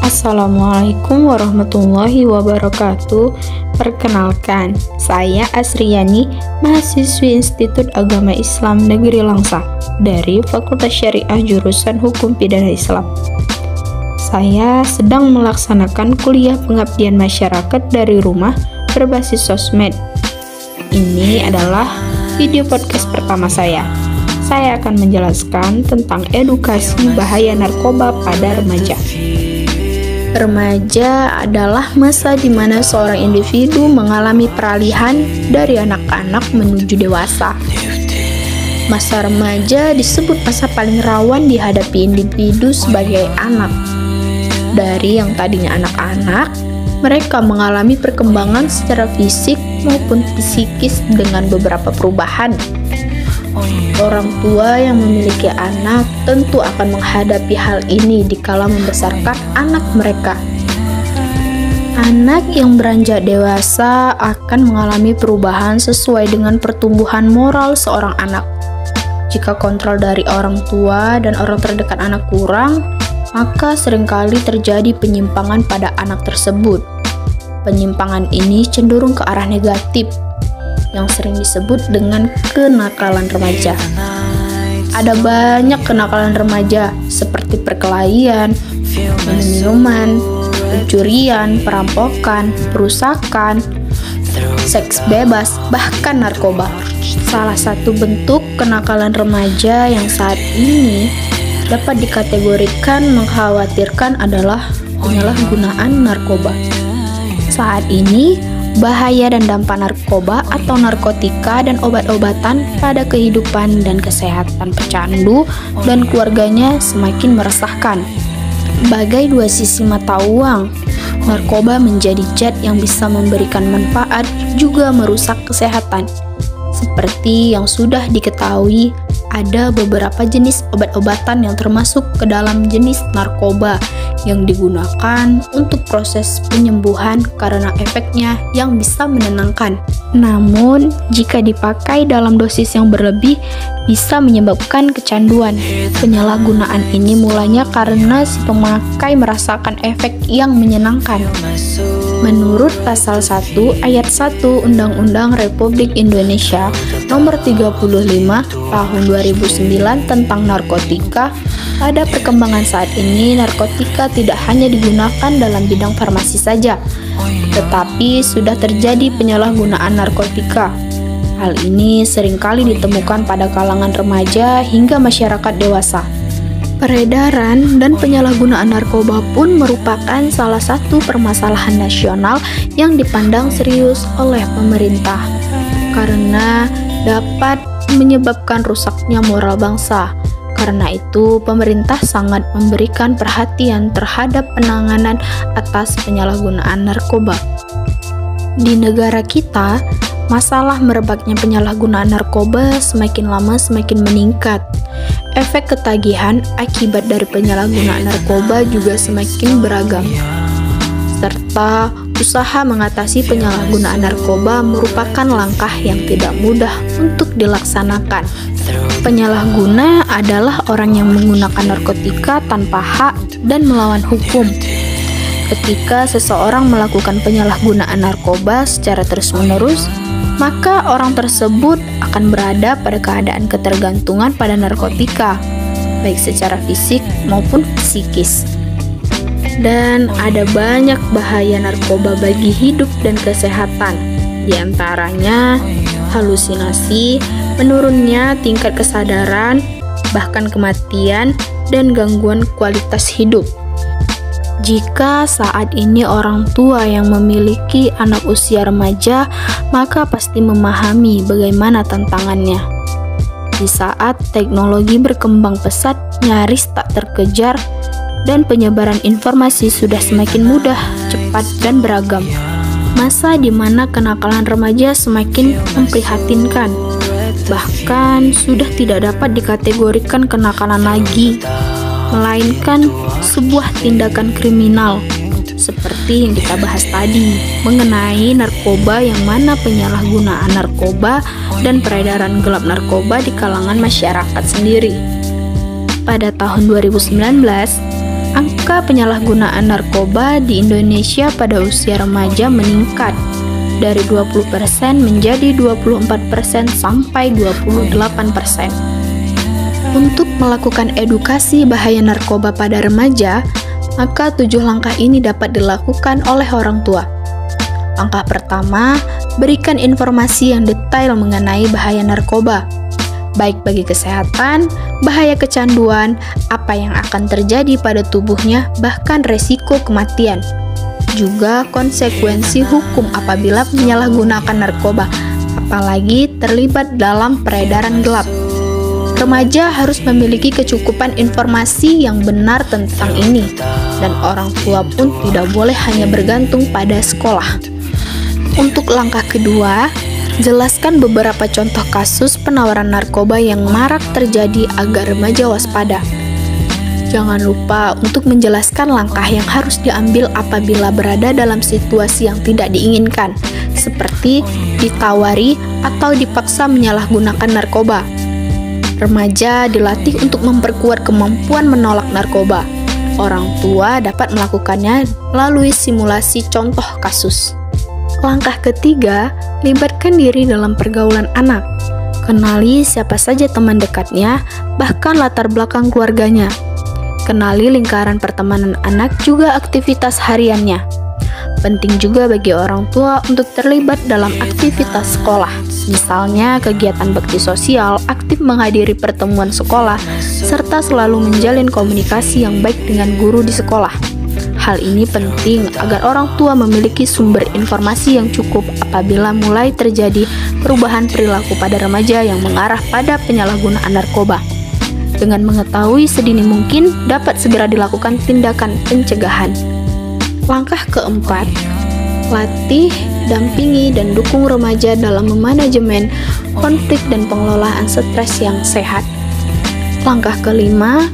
Assalamualaikum warahmatullahi wabarakatuh. Perkenalkan, saya Asriyani, mahasiswi Institut Agama Islam Negeri Langsa dari Fakultas Syariah Jurusan Hukum Pidana Islam. Saya sedang melaksanakan kuliah pengabdian masyarakat dari rumah berbasis sosmed. Ini adalah video podcast pertama saya. Saya akan menjelaskan tentang edukasi bahaya narkoba pada remaja. Remaja adalah masa di mana seorang individu mengalami peralihan dari anak-anak menuju dewasa. Masa remaja disebut masa paling rawan dihadapi individu sebagai anak. Dari yang tadinya anak-anak, mereka mengalami perkembangan secara fisik maupun psikis dengan beberapa perubahan. Orang tua yang memiliki anak tentu akan menghadapi hal ini dikala membesarkan anak mereka. Anak yang beranjak dewasa akan mengalami perubahan sesuai dengan pertumbuhan moral seorang anak. Jika kontrol dari orang tua dan orang terdekat anak kurang, maka seringkali terjadi penyimpangan pada anak tersebut. Penyimpangan ini cenderung ke arah negatif, yang sering disebut dengan kenakalan remaja. Ada banyak kenakalan remaja seperti perkelahian, minum-minuman, pencurian, perampokan, perusakan, seks bebas, bahkan narkoba. Salah satu bentuk kenakalan remaja yang saat ini dapat dikategorikan mengkhawatirkan adalah penyalahgunaan narkoba. Saat ini, bahaya dan dampak narkoba atau narkotika dan obat-obatan pada kehidupan dan kesehatan pecandu dan keluarganya semakin meresahkan. Bagai dua sisi mata uang, narkoba menjadi zat yang bisa memberikan manfaat juga merusak kesehatan. Seperti yang sudah diketahui, ada beberapa jenis obat-obatan yang termasuk ke dalam jenis narkoba yang digunakan untuk proses penyembuhan karena efeknya yang bisa menenangkan. Namun, jika dipakai dalam dosis yang berlebih, bisa menyebabkan kecanduan. Penyalahgunaan ini mulanya karena si pemakai merasakan efek yang menyenangkan. Menurut pasal 1 ayat 1 Undang-Undang Republik Indonesia Nomor 35 Tahun 2009 tentang narkotika, pada perkembangan saat ini narkotika tidak hanya digunakan dalam bidang farmasi saja, tetapi sudah terjadi penyalahgunaan narkotika. Hal ini seringkali ditemukan pada kalangan remaja hingga masyarakat dewasa. Peredaran dan penyalahgunaan narkoba pun merupakan salah satu permasalahan nasional yang dipandang serius oleh pemerintah, karena dapat menyebabkan rusaknya moral bangsa. Karena itu, pemerintah sangat memberikan perhatian terhadap penanganan atas penyalahgunaan narkoba. Di negara kita, masalah merebaknya penyalahgunaan narkoba semakin lama semakin meningkat. Efek ketagihan akibat dari penyalahgunaan narkoba juga semakin beragam. Serta usaha mengatasi penyalahgunaan narkoba merupakan langkah yang tidak mudah untuk dilaksanakan. Penyalahguna adalah orang yang menggunakan narkotika tanpa hak dan melawan hukum. Ketika seseorang melakukan penyalahgunaan narkoba secara terus-menerus, maka orang tersebut akan berada pada keadaan ketergantungan pada narkotika, baik secara fisik maupun psikis. Dan ada banyak bahaya narkoba bagi hidup dan kesehatan, di antaranya halusinasi, menurunnya tingkat kesadaran, bahkan kematian, dan gangguan kualitas hidup. Jika saat ini orang tua yang memiliki anak usia remaja, maka pasti memahami bagaimana tantangannya. Di saat teknologi berkembang pesat, nyaris tak terkejar, dan penyebaran informasi sudah semakin mudah, cepat, dan beragam. Masa di mana kenakalan remaja semakin memprihatinkan, bahkan sudah tidak dapat dikategorikan kenakalan lagi, melainkan sebuah tindakan kriminal, seperti yang kita bahas tadi mengenai narkoba, yang mana penyalahgunaan narkoba dan peredaran gelap narkoba di kalangan masyarakat sendiri. Pada tahun 2019, angka angka penyalahgunaan narkoba di Indonesia pada usia remaja meningkat dari 20% menjadi 24% sampai 28%. Untuk melakukan edukasi bahaya narkoba pada remaja, maka 7 langkah ini dapat dilakukan oleh orang tua. Langkah pertama, berikan informasi yang detail mengenai bahaya narkoba, baik bagi kesehatan, bahaya kecanduan, apa yang akan terjadi pada tubuhnya, bahkan resiko kematian. Juga konsekuensi hukum apabila menyalahgunakan narkoba, apalagi terlibat dalam peredaran gelap. Remaja harus memiliki kecukupan informasi yang benar tentang ini, dan orang tua pun tidak boleh hanya bergantung pada sekolah. Untuk langkah kedua, jelaskan beberapa contoh kasus penawaran narkoba yang marak terjadi agar remaja waspada. Jangan lupa untuk menjelaskan langkah yang harus diambil apabila berada dalam situasi yang tidak diinginkan, seperti ditawari atau dipaksa menyalahgunakan narkoba. Remaja dilatih untuk memperkuat kemampuan menolak narkoba. Orang tua dapat melakukannya melalui simulasi contoh kasus. Langkah ketiga, libatkan diri dalam pergaulan anak. Kenali siapa saja teman dekatnya, bahkan latar belakang keluarganya. Kenali lingkaran pertemanan anak, juga aktivitas hariannya. Penting juga bagi orang tua untuk terlibat dalam aktivitas sekolah, misalnya kegiatan bakti sosial, aktif menghadiri pertemuan sekolah, serta selalu menjalin komunikasi yang baik dengan guru di sekolah. Hal ini penting agar orang tua memiliki sumber informasi yang cukup apabila mulai terjadi perubahan perilaku pada remaja yang mengarah pada penyalahgunaan narkoba. Dengan mengetahui sedini mungkin, dapat segera dilakukan tindakan pencegahan. Langkah keempat, latih, dampingi, dan dukung remaja dalam memanajemen konflik dan pengelolaan stres yang sehat. Langkah kelima,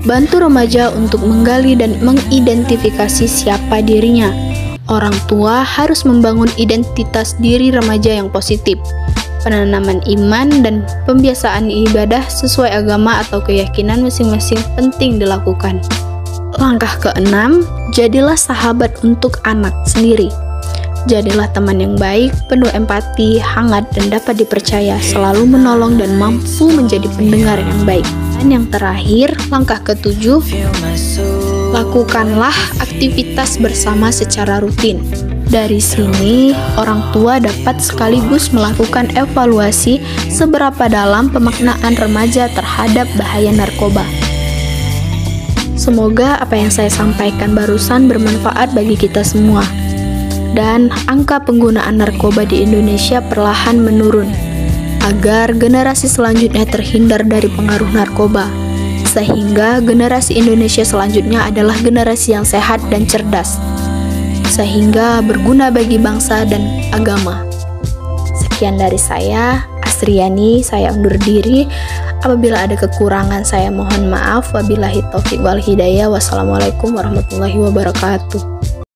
bantu remaja untuk menggali dan mengidentifikasi siapa dirinya. Orang tua harus membangun identitas diri remaja yang positif. Penanaman iman dan pembiasaan ibadah sesuai agama atau keyakinan masing-masing penting dilakukan. Langkah keenam, jadilah sahabat untuk anak sendiri. Jadilah teman yang baik, penuh empati, hangat, dan dapat dipercaya, selalu menolong dan mampu menjadi pendengar yang baik. Dan yang terakhir, langkah ketujuh, lakukanlah aktivitas bersama secara rutin. Dari sini, orang tua dapat sekaligus melakukan evaluasi seberapa dalam pemaknaan remaja terhadap bahaya narkoba. Semoga apa yang saya sampaikan barusan bermanfaat bagi kita semua. Dan angka penggunaan narkoba di Indonesia perlahan menurun, agar generasi selanjutnya terhindar dari pengaruh narkoba, sehingga generasi Indonesia selanjutnya adalah generasi yang sehat dan cerdas, sehingga berguna bagi bangsa dan agama. Sekian dari saya, Asriani, saya undur diri. Apabila ada kekurangan, saya mohon maaf. Wabillahi taufiq wal hidayah. Wassalamualaikum warahmatullahi wabarakatuh.